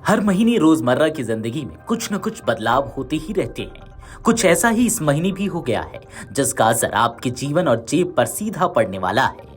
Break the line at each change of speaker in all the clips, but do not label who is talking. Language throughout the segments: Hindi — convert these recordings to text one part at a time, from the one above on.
हर महीने रोजमर्रा की जिंदगी में कुछ न कुछ बदलाव होते ही रहते हैं। कुछ ऐसा ही इस महीने भी हो गया है जिसका असर आपके जीवन और जेब पर सीधा पड़ने वाला है।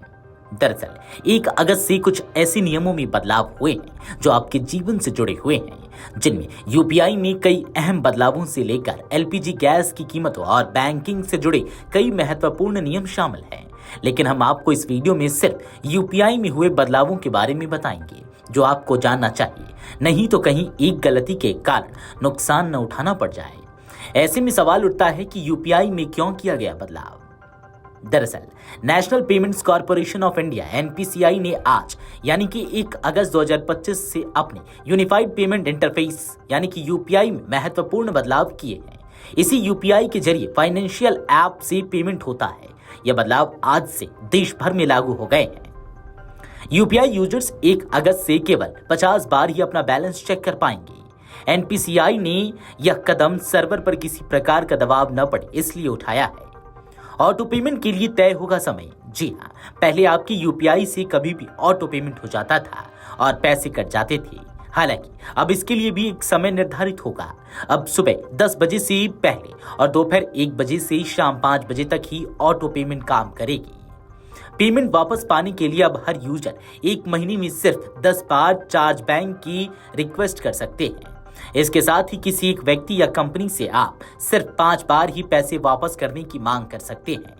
दरअसल 1 अगस्त से कुछ ऐसे नियमों में बदलाव हुए हैं जो आपके जीवन से जुड़े हुए हैं, जिनमें यूपीआई में कई अहम बदलावों से लेकर एलपीजी गैस की कीमतों और बैंकिंग से जुड़े कई महत्वपूर्ण नियम शामिल हैं। लेकिन हम आपको इस वीडियो में सिर्फ यूपीआई में हुए बदलावों के बारे में बताएंगे जो आपको जानना चाहिए, नहीं तो कहीं एक गलती के कारण नुकसान न उठाना पड़ जाए। ऐसे में सवाल उठता है कि यूपीआई में क्यों किया गया बदलाव। दरअसल national payments corporation of India NPCI ने आज यानी कि 1 अगस्त 2025 से अपने यूनिफाइड पेमेंट इंटरफेस यानी कि यूपीआई में महत्वपूर्ण बदलाव किए हैं। इसी यूपीआई के जरिए फाइनेंशियल ऐप से पेमेंट होता है। यह बदलाव आज से देश भर में लागू हो गए हैं। यूपीआई यूजर्स 1 अगस्त से केवल 50 बार ही अपना बैलेंस चेक कर पाएंगे। एनपीसीआई ने यह कदम सर्वर पर किसी प्रकार का दबाव न पड़े इसलिए उठाया है। ऑटो पेमेंट के लिए तय होगा समय। जी हाँ, पहले आपकी यूपीआई से कभी भी ऑटो पेमेंट हो जाता था और पैसे कट जाते थे। हालांकि अब इसके लिए भी एक समय निर्धारित होगा। अब सुबह 10 बजे से पहले और दोपहर 1 बजे से शाम 5 बजे तक ही ऑटो पेमेंट काम करेगी। पेमेंट वापस पाने के लिए अब हर यूजर 1 महीने में सिर्फ 10 बार चार्ज बैंक की रिक्वेस्ट कर सकते हैं। इसके साथ ही किसी एक व्यक्ति या कंपनी से आप सिर्फ 5 बार ही पैसे वापस करने की मांग कर सकते हैं।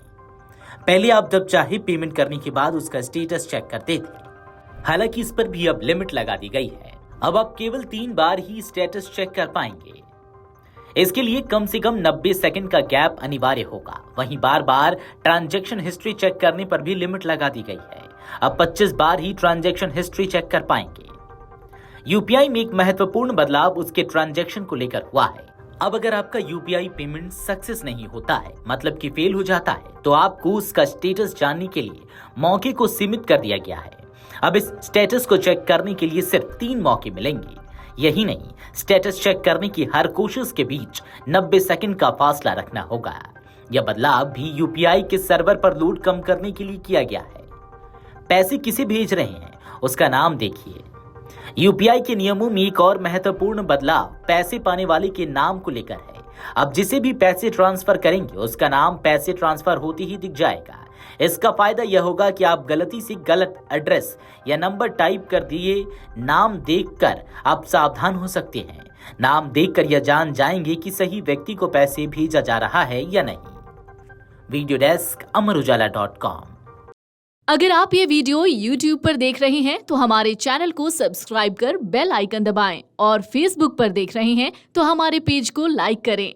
पहले आप जब चाहे पेमेंट करने के बाद उसका स्टेटस चेक करते थे। हालांकि इस पर भी अब लिमिट लगा दी गई है। अब आप केवल 3 बार ही स्टेटस चेक कर पाएंगे। इसके लिए कम से कम 90 सेकंड का गैप अनिवार्य होगा। वहीं बार बार ट्रांजैक्शन हिस्ट्री चेक करने पर भी लिमिट लगा दी गई है। अब 25 बार ही ट्रांजैक्शन हिस्ट्री चेक कर पाएंगे। यूपीआई में एक महत्वपूर्ण बदलाव उसके ट्रांजैक्शन को लेकर हुआ है। अब अगर आपका यूपीआई पेमेंट सक्सेस नहीं होता है, मतलब कि फेल हो जाता है, तो आपको उसका स्टेटस जानने के लिए मौके को सीमित कर दिया गया है। अब इस स्टेटस को चेक करने के लिए सिर्फ 3 मौके मिलेंगे। यही नहीं, स्टेटस चेक करने की हर कोशिश के बीच 90 सेकंड का फासला रखना होगा। यह बदलाव भी यूपीआई के सर्वर पर लोड कम करने के लिए किया गया है। पैसे किसे भेज रहे हैं उसका नाम देखिए। यूपीआई के नियमों में एक और महत्वपूर्ण बदलाव पैसे पाने वाले के नाम को लेकर है। अब जिसे भी पैसे ट्रांसफर करेंगे उसका नाम पैसे ट्रांसफर होते ही दिख जाएगा। इसका फायदा यह होगा कि आप गलती से गलत एड्रेस या नंबर टाइप कर दिए नाम देखकर आप सावधान हो सकते हैं। नाम देखकर यह जान जाएंगे कि सही व्यक्ति को पैसे भेजा जा रहा है या नहीं। Video desk amarujala.com।
अगर आप ये वीडियो YouTube पर देख रहे हैं तो हमारे चैनल को सब्सक्राइब कर बेल आइकन दबाएं और Facebook पर देख रहे हैं तो हमारे पेज को लाइक करें।